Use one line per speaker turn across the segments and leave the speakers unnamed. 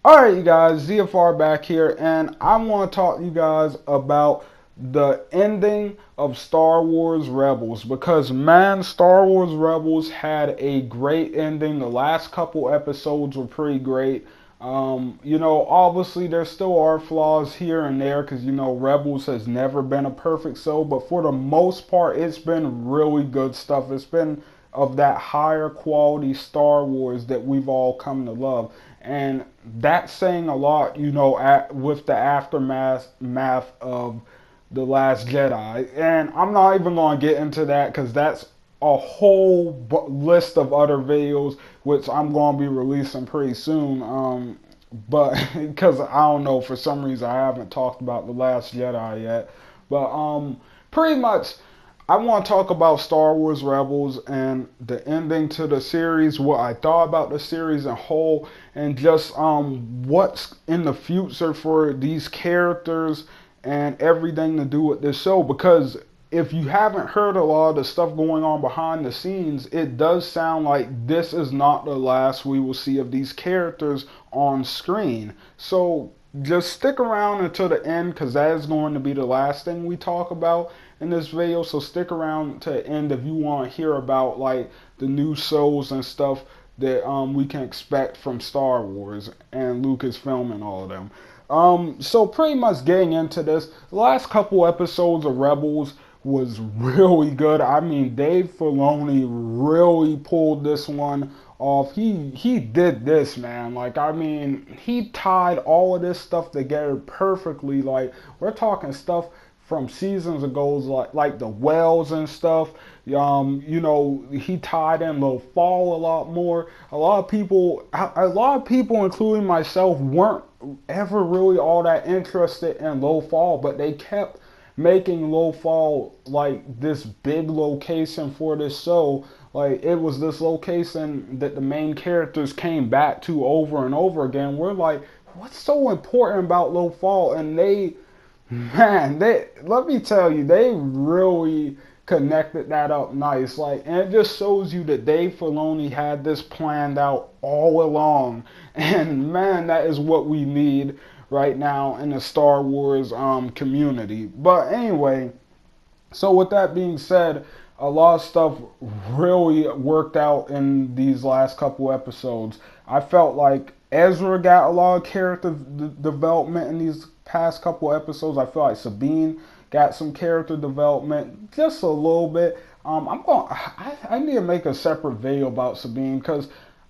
Alright, you guys, ZFR back here, and I want to talk to you guys about the ending of Star Wars Rebels because, man, Star Wars Rebels had a great ending. The last couple episodes were pretty great. Obviously, there still are flaws here and there because, Rebels has never been a perfect show, but for the most part, it's been really good stuff. It's been of that higher quality Star Wars that we've all come to love. And that's saying a lot, with the aftermath of The Last Jedi. And I'm not even going to get into that because that's a whole list of other videos which I'm going to be releasing pretty soon. But because I don't know, for some reason I haven't talked about The Last Jedi yet. But pretty much I want to talk about Star Wars Rebels and the ending to the series, what I thought about the series in whole, and just what's in the future for these characters and everything to do with this show. Because if you haven't heard a lot of the stuff going on behind the scenes, it does sound like this is not the last we will see of these characters on screen. So just stick around until the end because that is going to be the last thing we talk about in this video. So stick around to the end if you want to hear about like the new shows and stuff that we can expect from Star Wars and Lucasfilm and all of them. So pretty much getting into this, the last couple episodes of Rebels was really good. I mean, Dave Filoni really pulled this one off. He did this, man. Like, I mean, he tied all of this stuff together perfectly. Like, we're talking stuff from seasons ago, like the wells and stuff. He tied in the fall a lot more. A lot of people, including myself, weren't ever really all that interested in Lothal, but they kept making Lothal like this big location for this show. Like it was this location that the main characters came back to over and over again. We're like, what's so important about Lothal? And let me tell you, they really connected that up nice. Like, and it just shows you that Dave Filoni had this planned out all along. And man, that is what we need right now in the Star Wars community. But anyway, so with that being said, a lot of stuff really worked out in these last couple episodes. I felt like Ezra got a lot of character development in these past couple episodes. I feel like Sabine got some character development, just a little bit. I need to make a separate video about Sabine because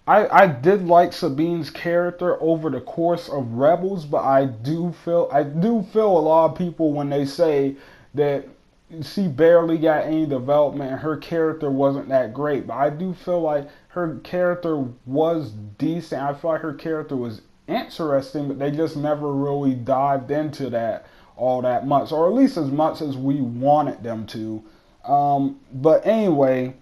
I did like Sabine's character over the course of Rebels, but I do feel a lot of people when they say that she barely got any development and her character wasn't that great. But I do feel like her character was decent. I feel like her character was interesting, but they just never really dived into that all that much, or at least as much as we wanted them to. But anyway,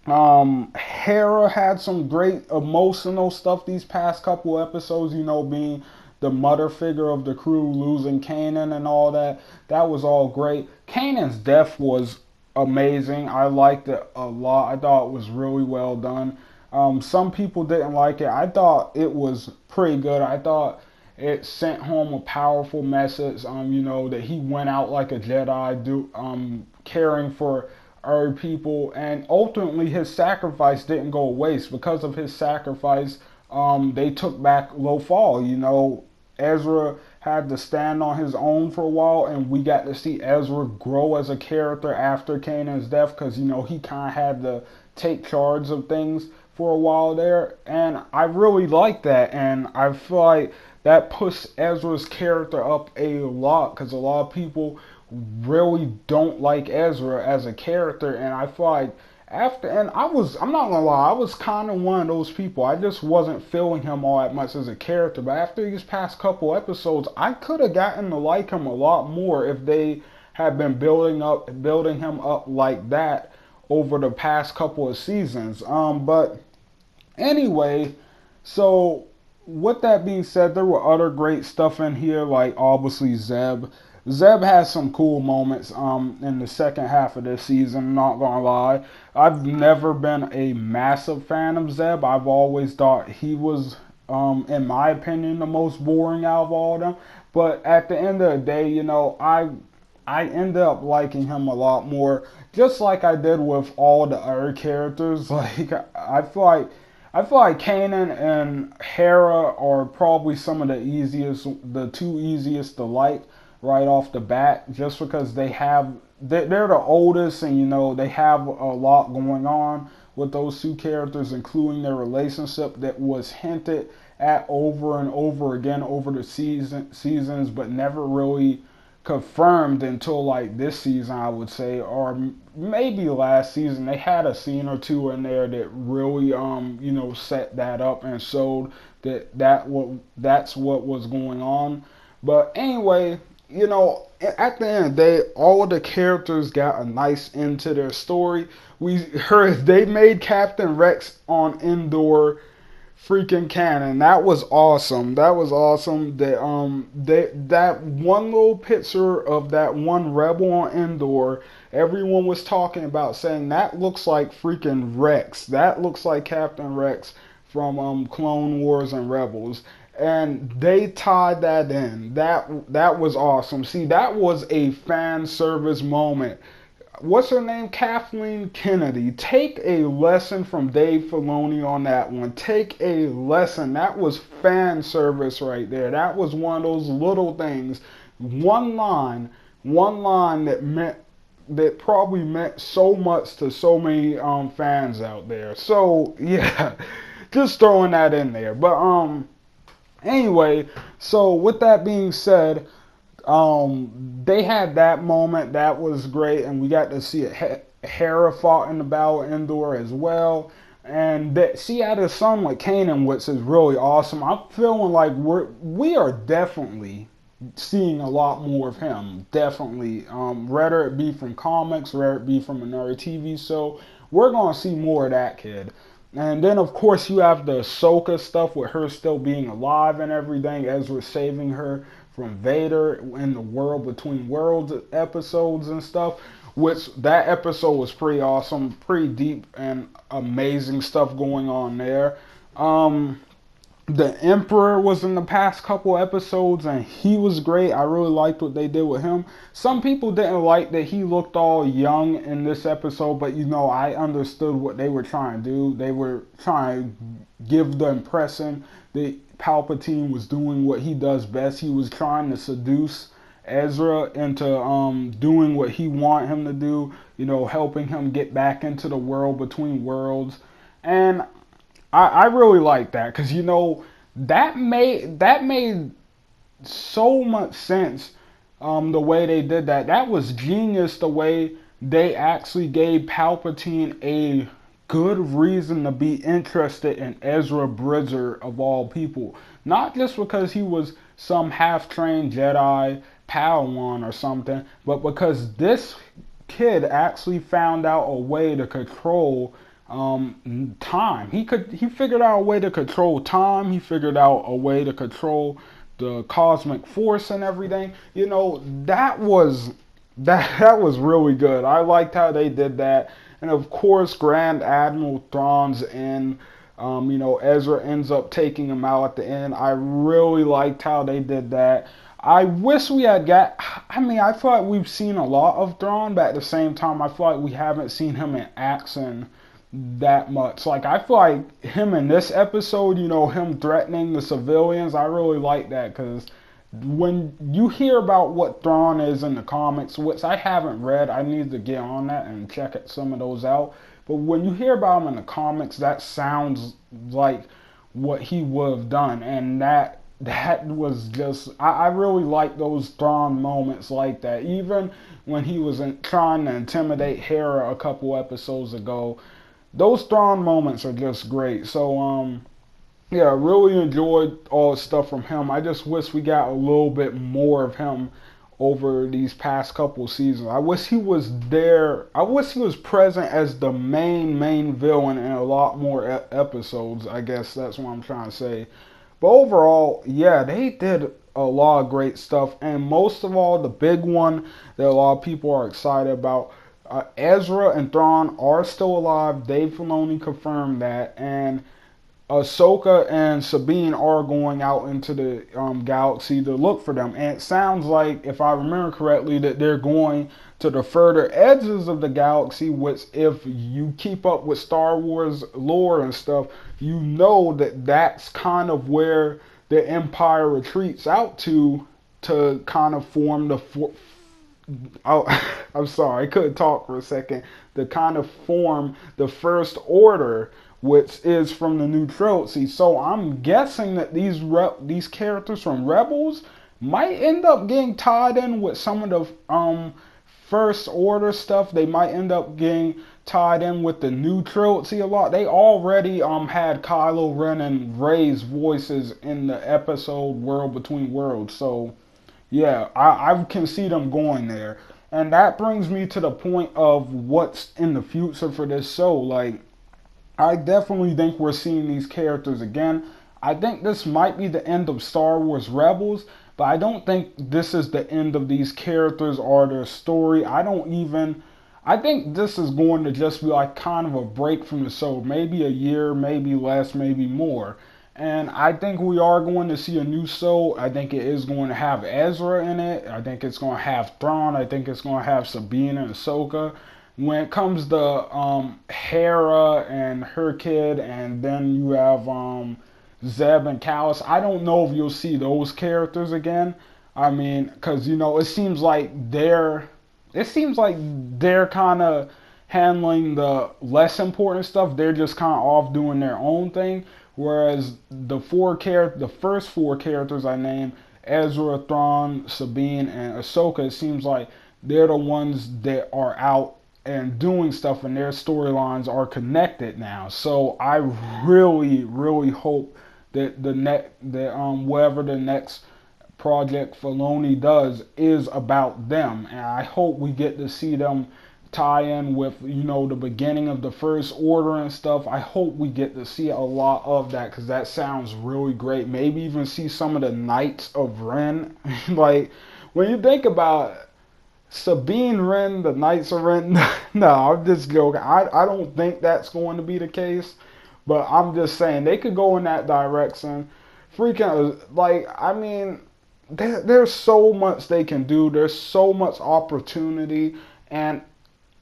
Hera had some great emotional stuff these past couple episodes, being the mother figure of the crew, losing Kanan and all that. That was all great. Kanan's death was amazing. I liked it a lot. I thought it was really well done. Some people didn't like it. I thought it was pretty good. I thought it sent home a powerful message, that he went out like a Jedi, caring for our people, and ultimately his sacrifice didn't go to waste. Because of his sacrifice, they took back Lothal. Ezra had to stand on his own for a while, and we got to see Ezra grow as a character after Kanan's death, because he kind of had to take charge of things for a while there, and I really like that, and I feel like that pushed Ezra's character up a lot, because a lot of people really don't like Ezra as a character, and I feel like I'm not gonna lie, I was kind of one of those people. I just wasn't feeling him all that much as a character, but after these past couple episodes, I could have gotten to like him a lot more if they had been building him up like that over the past couple of seasons. But anyway, so with that being said, there were other great stuff in here, like obviously Zeb. Zeb has some cool moments in the second half of this season, not gonna lie. I've never been a massive fan of Zeb. I've always thought he was in my opinion, the most boring out of all of them. But at the end of the day, I ended up liking him a lot more, just like I did with all the other characters. Like I feel like Kanan and Hera are probably some of the two easiest to like right off the bat, just because they're the oldest, and they have a lot going on with those two characters, including their relationship that was hinted at over and over again over the seasons, but never really confirmed until like this season, I would say, or maybe last season. They had a scene or two in there that really set that up and showed that's what was going on. But anyway, at the end of the day, all of the characters got a nice end to their story. We heard they made Captain Rex on Endor freaking canon. That was awesome. That was awesome. That one little picture of that one rebel on Endor, everyone was talking about, saying that looks like freaking Rex. That looks like Captain Rex from Clone Wars and Rebels. And they tied that in. That was awesome. See, that was a fan service moment. What's her name? Kathleen Kennedy. Take a lesson from Dave Filoni on that one. Take a lesson. That was fan service right there. That was one of those little things. One line that probably meant so much to so many fans out there. So yeah, just throwing that in there. But anyway, so with that being said, they had that moment that was great, and we got to see Hera fought in the Battle of Endor as well, and that she had a son with Kanan, which is really awesome. I'm feeling like we are definitely seeing a lot more of him. Definitely, whether it be from comics, whether it be from another TV show, we're gonna see more of that kid. And then, of course, you have the Ahsoka stuff with her still being alive and everything. Ezra saving her from Vader in the World Between Worlds episodes and stuff. Which, that episode was pretty awesome, pretty deep and amazing stuff going on there. The Emperor was in the past couple episodes, and he was great. I really liked what they did with him. Some people didn't like that he looked all young in this episode, but I understood what they were trying to do. They were trying to give the impression that Palpatine was doing what he does best. He was trying to seduce Ezra into doing what he wanted him to do, helping him get back into the World Between Worlds. And I really like that, because that made so much sense. The way they did that, that was genius. The way they actually gave Palpatine a good reason to be interested in Ezra Bridger of all people, not just because he was some half-trained Jedi Padawan or something, but because this kid actually found out a way to control time. He figured out a way to control time. He figured out a way to control the cosmic force and everything. That was really good. I liked how they did that. And of course, Grand Admiral Thrawn's in. Ezra ends up taking him out at the end. I really liked how they did that. I wish we had I feel like we've seen a lot of Thrawn, but at the same time, I feel like we haven't seen him in action that much. Like, I feel like him in this episode, him threatening the civilians, I really like that, because when you hear about what Thrawn is in the comics, which I haven't read, I need to get on that and check some of those out. But when you hear about him in the comics, that sounds like what he would have done, and that was just, I really like those Thrawn moments like that. Even when he was trying to intimidate Hera a couple episodes ago, those Thrawn moments are just great. So, yeah, I really enjoyed all the stuff from him. I just wish we got a little bit more of him over these past couple seasons. I wish he was there. I wish he was present as the main villain in a lot more episodes. I guess that's what I'm trying to say. But overall, yeah, they did a lot of great stuff. And most of all, the big one that a lot of people are excited about, Ezra and Thrawn are still alive. Dave Filoni confirmed that. And Ahsoka and Sabine are going out into the galaxy to look for them. And it sounds like, if I remember correctly, that they're going to the further edges of the galaxy, which, if you keep up with Star Wars lore and stuff, you know that that's kind of where the Empire retreats out to kind of form the. Oh, I'm sorry, I couldn't talk for a second. To kind of form the First Order, which is from the new trilogy. So I'm guessing that these characters from Rebels might end up getting tied in with some of the First Order stuff. They might end up getting tied in with the new trilogy a lot. They already had Kylo Ren and Rey's voices in the episode World Between Worlds. So yeah, I can see them going there. And that brings me to the point of what's in the future for this show. Like, I definitely think we're seeing these characters again. I think this might be the end of Star Wars Rebels, but I don't think this is the end of these characters or their story. I think this is going to just be like kind of a break from the show. Maybe a year, maybe less, maybe more. And I think we are going to see a new show. I think it is going to have Ezra in it. I think it's going to have Thrawn. I think it's going to have Sabine and Ahsoka. When it comes to Hera and her kid, and then you have Zeb and Callus, I don't know if you'll see those characters again. I mean, because it seems like they're kind of handling the less important stuff. They're just kind of off doing their own thing. Whereas the first four characters I named, Ezra, Thrawn, Sabine, and Ahsoka, it seems like they're the ones that are out and doing stuff, and their storylines are connected now. So I really, really hope that whatever the next project Filoni does is about them, and I hope we get to see them tie in with the beginning of the First Order and stuff. I hope we get to see a lot of that, because that sounds really great. Maybe even see some of the Knights of Ren. Like, when you think about Sabine Wren, the Knights of Ren, no, I'm just joking. I don't think that's going to be the case, but I'm just saying they could go in that direction. Freaking, like, I mean, there's so much they can do. There's so much opportunity, and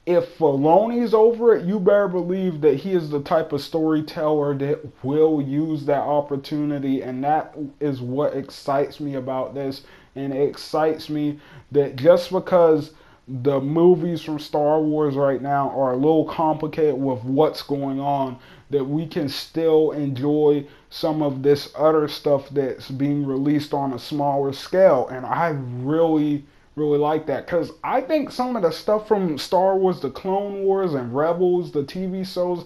if Filoni's over it, you better believe that he is the type of storyteller that will use that opportunity, and that is what excites me about this. And it excites me that just because the movies from Star Wars right now are a little complicated with what's going on, that we can still enjoy some of this other stuff that's being released on a smaller scale. And I really like that, because I think some of the stuff from Star Wars, the Clone Wars and Rebels, the TV shows,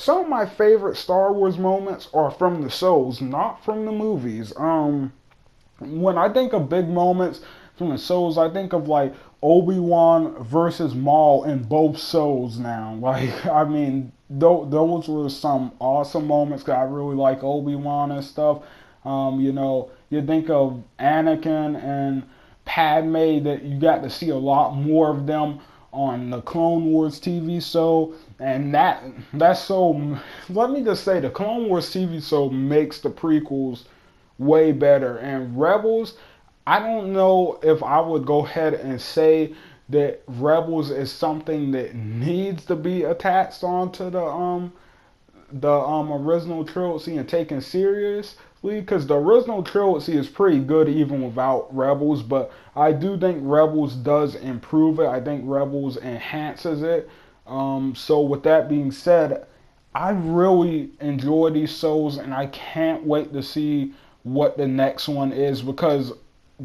some of my favorite Star Wars moments are from the shows, not from the movies. When I think of big moments from the shows, I think of like Obi-Wan versus Maul in both shows now. Like, I mean, those were some awesome moments, because I really like Obi-Wan and stuff. You think of Anakin and Padme, that you got to see a lot more of them on the Clone Wars TV show, and that's so. Let me just say, the Clone Wars TV show makes the prequels way better. And Rebels, I don't know if I would go ahead and say that Rebels is something that needs to be attached onto the original trilogy and taken seriously, because the original trilogy is pretty good even without Rebels, but I do think Rebels does improve it. I think Rebels enhances it. So with that being said, I really enjoy these shows, and I can't wait to see what the next one is, because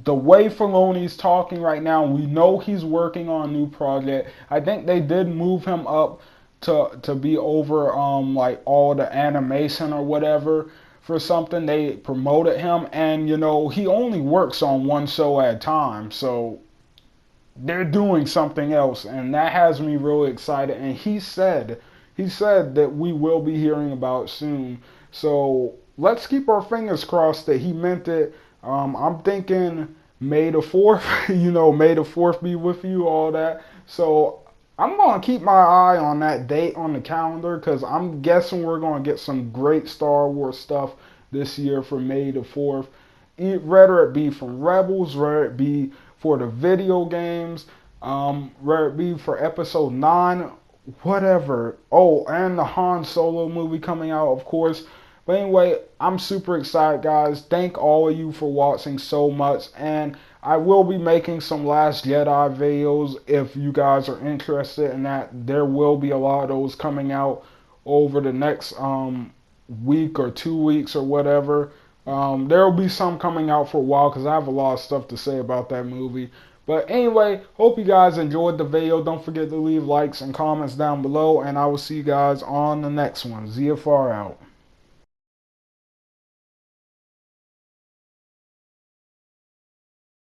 the way Filoni's talking right now, we know he's working on a new project. I think they did move him up to be over like all the animation or whatever for something. They promoted him, and he only works on one show at a time, so they're doing something else, and that has me really excited. And he said that we will be hearing about it soon. So let's keep our fingers crossed that he meant it. I'm thinking May the 4th, May the 4th be with you, all that. So I'm going to keep my eye on that date on the calendar because I'm guessing we're going to get some great Star Wars stuff this year for May the 4th. Whether it be from Rebels, whether it be for the video games, whether it be for Episode 9, whatever. Oh, and the Han Solo movie coming out, of course. But anyway, I'm super excited, guys. Thank all of you for watching so much. And I will be making some Last Jedi videos if you guys are interested in that. There will be a lot of those coming out over the next week or 2 weeks or whatever. There will be some coming out for a while because I have a lot of stuff to say about that movie. But anyway, hope you guys enjoyed the video. Don't forget to leave likes and comments down below. And I will see you guys on the next one. ZFR out.